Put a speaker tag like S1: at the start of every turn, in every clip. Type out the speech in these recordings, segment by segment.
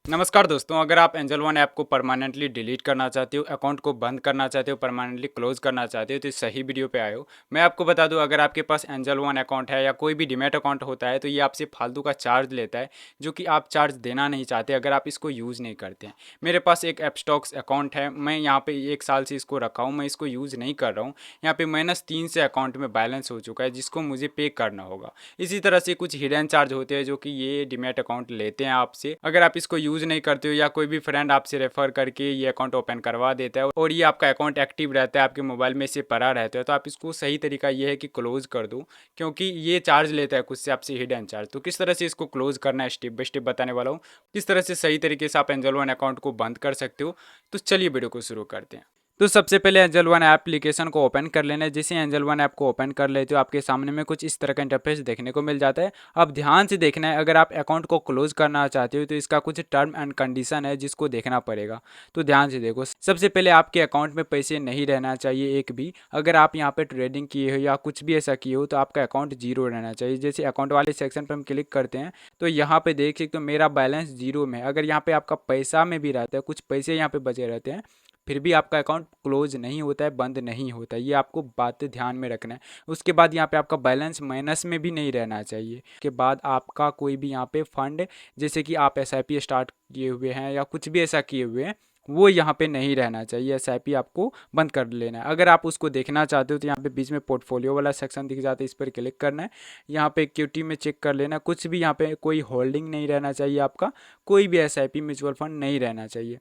S1: नमस्कार दोस्तों, अगर आप एंजल वन ऐप को परमानेंटली डिलीट करना चाहते हो, अकाउंट को बंद करना चाहते हो, परमानेंटली क्लोज करना चाहते हो तो इस सही वीडियो पे आए हो। मैं आपको बता दूं, अगर आपके पास एंजल वन अकाउंट है या कोई भी डीमैट अकाउंट होता है तो ये आपसे फालतू का चार्ज लेता है, जो कि आप चार्ज देना नहीं चाहते अगर आप इसको यूज़ नहीं करते हैं। मेरे पास एक एपस्टॉक्स अकाउंट है, मैं यहाँ पे 1 साल से इसको रखा हूँ, मैं इसको यूज़ नहीं कर रहा हूँ। यहाँ पे -3 से अकाउंट में बैलेंस हो चुका है, जिसको मुझे पे करना होगा। इसी तरह से कुछ हिडन चार्ज होते हैं जो कि ये डीमैट अकाउंट लेते हैं आपसे। अगर आप इसको यूज़ नहीं करते हो या कोई भी फ्रेंड आपसे रेफर करके ये अकाउंट ओपन करवा देता है और ये आपका अकाउंट एक्टिव रहता है, आपके मोबाइल में से पड़ा रहता है, तो आप इसको सही तरीका ये है कि क्लोज कर दो, क्योंकि ये चार्ज लेता है कुछ से आपसे हिडन चार्ज। तो किस तरह से इसको क्लोज करना है स्टेप बाय स्टेप बताने वाला हूँ, किस तरह से सही तरीके से आप एंजल वन अकाउंट को बंद कर सकते हो। तो चलिए वीडियो को शुरू करते हैं। तो सबसे पहले एंजल वन एप्लीकेशन को ओपन कर लेना है। जैसे एंजल वन ऐप को ओपन कर लेते हो आपके सामने में कुछ इस तरह का इंटरफेस देखने को मिल जाता है। अब ध्यान से देखना है, अगर आप अकाउंट को क्लोज करना चाहते हो तो इसका कुछ टर्म एंड कंडीशन है जिसको देखना पड़ेगा। तो ध्यान से देखो, सबसे पहले आपके अकाउंट में पैसे नहीं रहना चाहिए एक भी। अगर आप यहाँ पे ट्रेडिंग किए हो या कुछ भी ऐसा किए हो तो आपका अकाउंट जीरो रहना चाहिए। जैसे अकाउंट वाले सेक्शन पर हम क्लिक करते हैं तो यहाँ पे देख सकते हो मेरा बैलेंस जीरो में है। अगर यहाँ पे आपका पैसा में भी रहता है, कुछ पैसे यहाँ पे बचे रहते हैं, फिर भी आपका अकाउंट क्लोज नहीं होता है, बंद नहीं होता है। ये आपको बात ध्यान में रखना है। उसके बाद यहाँ पे आपका बैलेंस माइनस में भी नहीं रहना चाहिए। उसके बाद आपका कोई भी यहाँ पे फंड, जैसे कि आप एसआईपी स्टार्ट किए हुए हैं या कुछ भी ऐसा किए हुए हैं, वो यहाँ पे नहीं रहना चाहिए। एसआईपी आपको बंद कर लेना है। अगर आप उसको देखना चाहते हो तो यहाँ पे बीच में पोर्टफोलियो वाला सेक्शन दिख जाता है, इस पर क्लिक करना है। यहाँ पे इक्विटी में चेक कर लेना, कुछ भी यहाँ पे कोई होल्डिंग नहीं रहना चाहिए आपका, कोई भी एसआईपी म्यूचुअल फंड नहीं रहना चाहिए।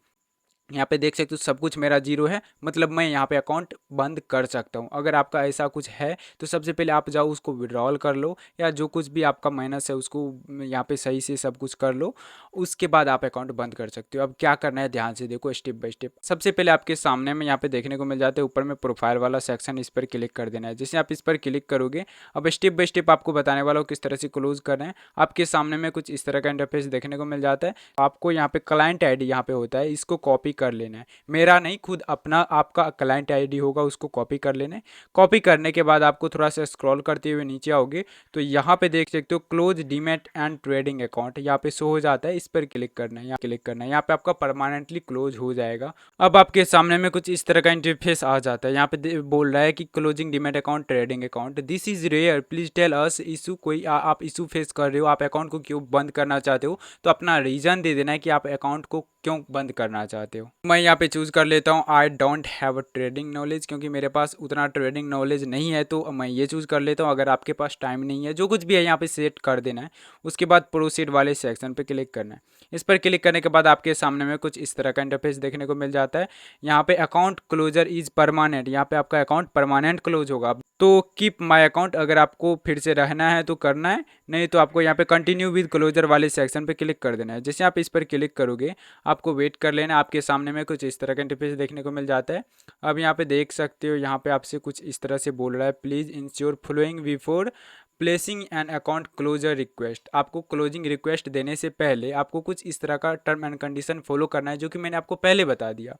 S1: यहाँ पे देख सकते हो सब कुछ मेरा जीरो है, मतलब मैं यहाँ पे अकाउंट बंद कर सकता हूँ। अगर आपका ऐसा कुछ है तो सबसे पहले आप जाओ उसको विड्रॉल कर लो, या जो कुछ भी आपका माइनस है उसको यहाँ पे सही से सब कुछ कर लो। उसके बाद आप अकाउंट बंद कर सकते हो। अब क्या करना है ध्यान से देखो स्टेप बाय स्टेप। सबसे पहले आपके सामने में यहाँ पे देखने को मिल जाता है ऊपर में प्रोफाइल वाला सेक्शन, इस पर क्लिक कर देना है। जैसे आप इस पर क्लिक करोगे, अब स्टेप बाय स्टेप आपको बताने वाला हूँ किस तरह से क्लोज करना है। आपके सामने में कुछ इस तरह का इंटरफेस देखने को मिल जाता है। आपको यहाँ पे क्लाइंट आईडी यहाँ पे होता है, इसको कॉपी कर लेना है। मेरा नहीं, खुद अपना आपका क्लाइंट आईडी होगा, उसको कॉपी कर लेना है। कॉपी करने के बाद आपको थोड़ा सा स्क्रॉल करते हुए नीचे आओगे तो यहाँ पे देख सकते हो close demat and trading account, यहाँ पे शो हो जाता है। इस पर क्लिक करना है, यहाँ क्लिक करना है, यहाँ पे आपका परमानेंटली क्लोज हो जाएगा। अब आपके सामने में कुछ इस तरह का इंटरफेस आ जाता है। यहाँ पे बोल रहा है कि closing demat account trading account, this is rare, please tell us issue. कोई आप इशू फेस कर रहे हो, आप अकाउंट को क्यों बंद करना चाहते हो, तो अपना रीजन दे देना है कि आप अकाउंट को क्यों बंद करना चाहते हो। मैं यहाँ पे चूज़ कर लेता हूँ I don't have a trading knowledge, क्योंकि मेरे पास उतना ट्रेडिंग नॉलेज नहीं है, तो मैं ये चूज़ कर लेता हूँ। अगर आपके पास टाइम नहीं है, जो कुछ भी है यहाँ पे सेट कर देना है। उसके बाद प्रोसीड वाले सेक्शन पे क्लिक करना है। इस पर क्लिक करने के बाद आपके सामने में कुछ इस तरह का इंटरफेस देखने को मिल जाता है। यहाँ पे अकाउंट क्लोजर इज परमानेंट, यहाँ पे आपका अकाउंट परमानेंट क्लोज होगा। तो कीप माई अकाउंट, अगर आपको फिर से रहना है तो करना है, नहीं तो आपको यहाँ पे कंटिन्यू विद क्लोजर वाले सेक्शन पे क्लिक कर देना है। जैसे आप इस पर क्लिक करोगे, आपको वेट कर लेना। आपके सामने में कुछ इस तरह का इंटरफेस देखने को मिल जाता है। अब यहाँ पे देख सकते हो, यहाँ पे आपसे कुछ इस तरह से बोल रहा है, please ensure following before placing an account closure request. आपको क्लोजिंग रिक्वेस्ट देने से पहले आपको कुछ इस तरह का टर्म एंड कंडीशन फॉलो करना है, जो कि मैंने आपको पहले बता दिया।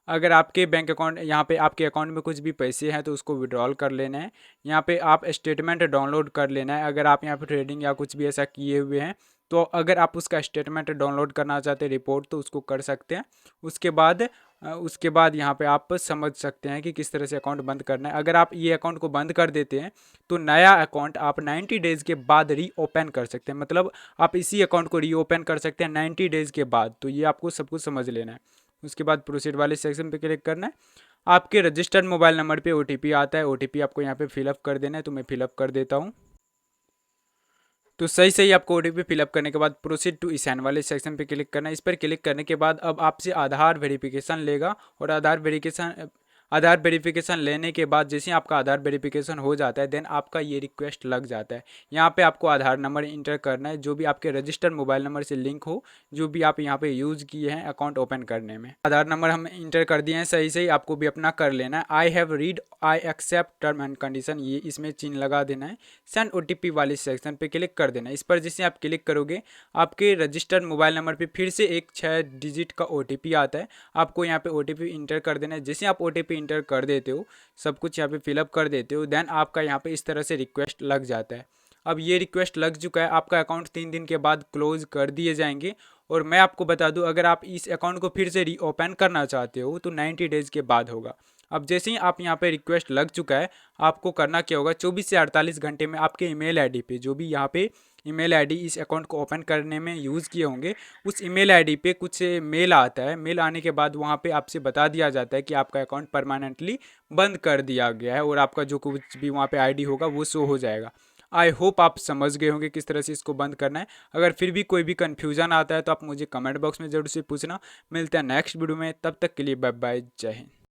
S1: अगर आपके बैंक अकाउंट, यहाँ पे आपके अकाउंट में कुछ भी पैसे हैं तो उसको विड्रॉल कर लेना है। यहाँ पे आप स्टेटमेंट डाउनलोड कर लेना है। अगर आप यहाँ पे ट्रेडिंग या कुछ भी ऐसा किए हुए हैं तो अगर आप उसका स्टेटमेंट डाउनलोड करना चाहते हैं, रिपोर्ट, तो उसको कर सकते हैं। उसके बाद यहाँ पे आप समझ सकते हैं कि किस तरह से अकाउंट बंद करना है। अगर आप ये अकाउंट को बंद कर देते हैं तो नया अकाउंट आप 90 डेज़ के बाद रीओपन कर सकते हैं, मतलब आप इसी अकाउंट को रीओपन कर सकते हैं 90 डेज़ के बाद। तो ये आपको सब कुछ समझ लेना है। उसके बाद प्रोसीड वाले सेक्शन पे क्लिक करना है। आपके रजिस्टर्ड मोबाइल नंबर पे ओटीपी आता है, ओटीपी आपको यहाँ पे फिलअप कर देना है, तो मैं फिलअप कर देता हूँ। तो सही सही आपको ओटीपी फिलअप करने के बाद प्रोसीड टू ईशान वाले सेक्शन पे क्लिक करना है। इस पर क्लिक करने के बाद अब आपसे आधार वेरिफिकेशन लेगा, और आधार वेरिफिकेशन लेने के बाद जैसे ही आपका आधार वेरिफिकेशन हो जाता है, देन आपका ये रिक्वेस्ट लग जाता है। यहाँ पे आपको आधार नंबर इंटर करना है, जो भी आपके रजिस्टर्ड मोबाइल नंबर से लिंक हो, जो भी आप यहाँ पे यूज़ किए हैं अकाउंट ओपन करने में। आधार नंबर हम इंटर कर दिए हैं, सही सही आपको भी अपना कर लेना है। I have read I accept term and condition, ये इसमें चिन्ह लगा देना है। सेंड ओटीपी वाले सेक्शन पे क्लिक कर देना है। इस पर जैसे आप क्लिक करोगे, आपके रजिस्टर्ड मोबाइल नंबर पे फिर से एक 6 डिजिट का ओटीपी आता है। आपको यहाँ पे ओटीपी इंटर कर देना है। जैसे आप ओटीपी इंटर कर देते हो, सब कुछ यहाँ पे फिलअप कर देते हो, देन आपका यहाँ पे इस तरह से रिक्वेस्ट लग जाता है। अब ये रिक्वेस्ट लग चुका है, आपका अकाउंट 3 दिन के बाद क्लोज कर दिए जाएंगे। और मैं आपको बता दूं, अगर आप इस अकाउंट को फिर से रीओपन करना चाहते हो तो 90 डेज़ के बाद होगा। अब जैसे ही आप यहाँ पे रिक्वेस्ट लग चुका है, आपको करना क्या होगा, 24 से 48 घंटे में आपके ईमेल आईडी पे, जो भी यहाँ पे ईमेल आईडी इस अकाउंट को ओपन करने में यूज़ किए होंगे, उस ईमेल आईडी पे कुछ मेल आता है। मेल आने के बाद वहाँ पे आपसे बता दिया जाता है कि आपका अकाउंट परमानेंटली बंद कर दिया गया है और आपका जो कुछ भी वहाँ पे आईडी होगा वो शो हो जाएगा। आई होप आप समझ गए होंगे किस तरह से इसको बंद करना है। अगर फिर भी कोई भी कन्फ्यूज़न आता है तो आप मुझे कमेंट बॉक्स में ज़रूर से पूछना। मिलते हैं नेक्स्ट वीडियो में, तब तक के लिए बाय बाय, जय हिंद।